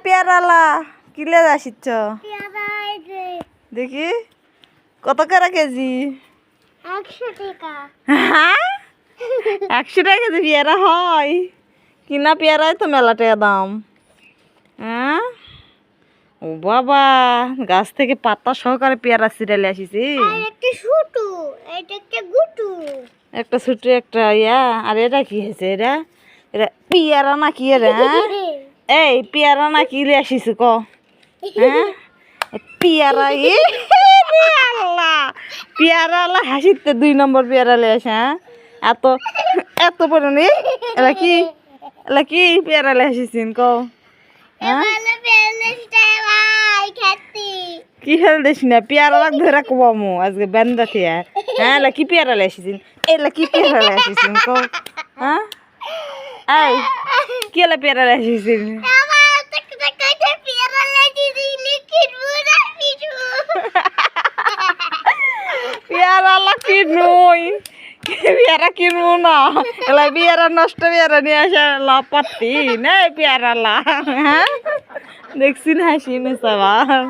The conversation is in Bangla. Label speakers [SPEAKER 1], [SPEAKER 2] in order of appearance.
[SPEAKER 1] পেয়ারালা কিলে আসিচ্ছ দেখি কত করে কেজি?
[SPEAKER 2] 100 টাকা।
[SPEAKER 1] হ্যাঁ 100 টাকা কেজি পেয়ারা হয়? কিনা পেয়ারায় তো মেলা টাকা দাম। হ্যাঁ ও বাবা, গাছ থেকে পাতা সহকারে পেয়ারা সিরিয়ালে আসিছি।
[SPEAKER 2] আর একটা ছোটু, এটা একটা গুটু।
[SPEAKER 1] একটা ছোট একটা ইয়া। আর এটা কি হয়েছে? এটা এটা পেয়ারা না কি রে? এই পেয়ারা না কি লে আসিস ক? হ্যাঁ পেয়ারা আল্লাহ, পেয়ারা আল্লাহ হাসিতে 2 নম্বর পেয়ারা লে আসে। হ্যাঁ এত এত পড়নি এলা কি পেয়ারা লে আসিস ক? হ্যাঁ কি হেল দিস না পেয়ারা লাগ ধরে রাখবো আজকে বেন্দা থিয়া। হ্যাঁ এলা কি পেয়ারা লে আসিস? এলা কি পেয়ারা লে আসিস ক? হ্যাঁ এই কি এলা পেয়ারা লে আসিস? পেয়ারা লা কিনুই পেয়ারা কিনবো না, এলা পেয়ারা নষ্ট পেয়ারা নিয়ে আসা লাভ পাতি না পেয়ারা লা। হ্যাঁ দেখছি না হাসি না সবার।